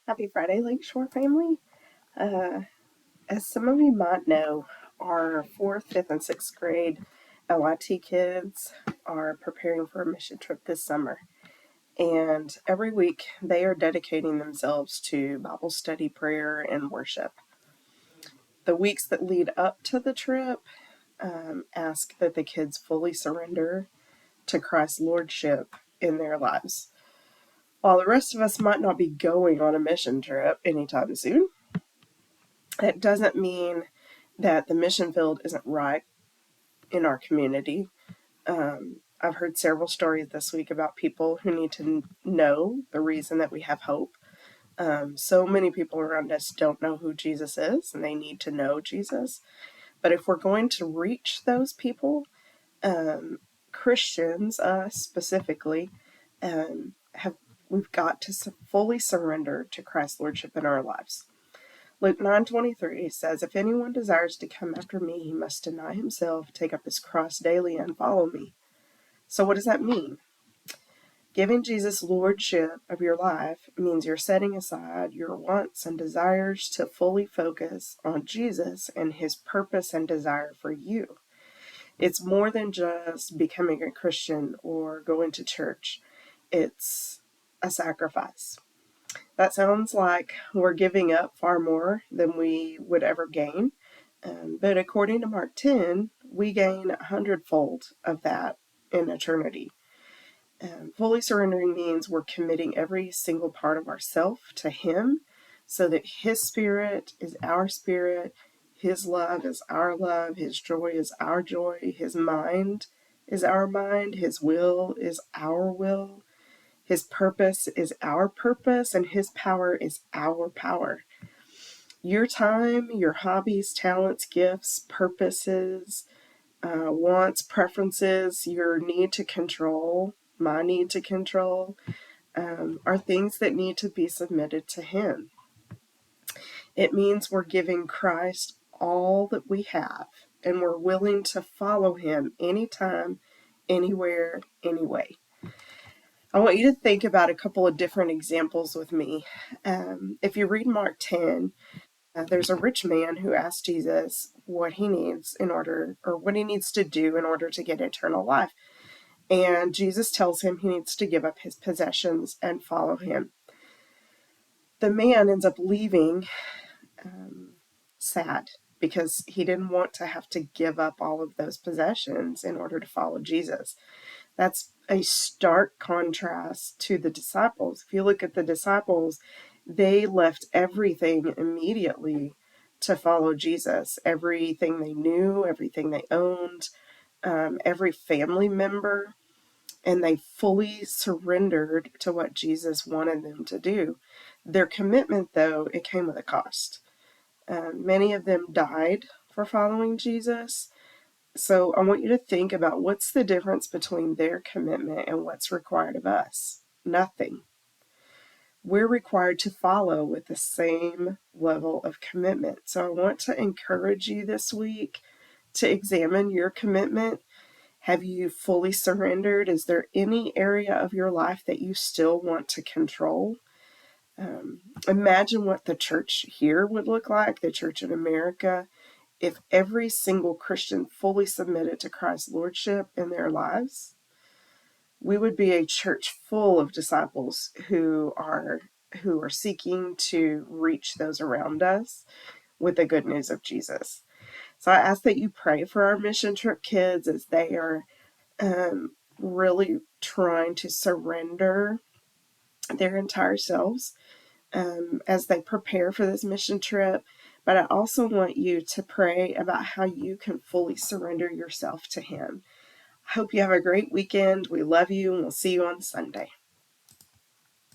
Happy Friday, Lakeshore family. Uh, as some of you might know, our 4th, 5th, and 6th grade LIT kids are preparing for a mission trip this summer. And every week they are dedicating themselves to Bible study, prayer, and worship. The weeks that lead up to the trip ask that the kids fully surrender to Christ's Lordship in their lives. While the rest of us might not be going on a mission trip anytime soon, it doesn't mean that the mission field isn't right in our community. I've heard several stories this week about people who need to know the reason that we have hope. So many people around us don't know who Jesus is, and they need to know Jesus. But if we're going to reach those people, Christians, us specifically, we've got to fully surrender to Christ's Lordship in our lives. Luke 9:23 says, "If anyone desires to come after me, he must deny himself, take up his cross daily, and follow me." So what does that mean? Giving Jesus lordship of your life means you're setting aside your wants and desires to fully focus on Jesus and his purpose and desire for you. It's more than just becoming a Christian or going to church. It's a sacrifice. That sounds like we're giving up far more than we would ever gain. But according to Mark 10, we gain 100-fold of that in eternity. Fully surrendering means we're committing every single part of ourself to Him so that His Spirit is our spirit, His love is our love, His joy is our joy, His mind is our mind, His will is our will. His purpose is our purpose, and His power is our power. Your time, your hobbies, talents, gifts, purposes, wants, preferences, your need to control, my need to control, are things that need to be submitted to Him. It means we're giving Christ all that we have, and we're willing to follow Him anytime, anywhere, anyway. I want you to think about a couple of different examples with me. If you read Mark 10, there's a rich man who asks Jesus what he needs what he needs to do in order to get eternal life. And Jesus tells him he needs to give up his possessions and follow him. The man ends up leaving sad because he didn't want to have to give up all of those possessions in order to follow Jesus. That's a stark contrast to the disciples. If you look at the disciples, they left everything immediately to follow Jesus. Everything they knew, everything they owned, every family member, and they fully surrendered to what Jesus wanted them to do. Their commitment, though, it came with a cost. Many of them died for following Jesus. So I want you to think about what's the difference between their commitment and what's required of us. Nothing. We're required to follow with the same level of commitment. So I want to encourage you this week to examine your commitment. Have you fully surrendered? Is there any area of your life that you still want to control? Imagine what the church here would look like, the church in America, if every single Christian fully submitted to Christ's Lordship in their lives. We would be a church full of disciples who are seeking to reach those around us with the good news of Jesus. So I ask that you pray for our mission trip kids as they are really trying to surrender their entire selves as they prepare for this mission trip. But I also want you to pray about how you can fully surrender yourself to Him. I hope you have a great weekend. We love you, and we'll see you on Sunday.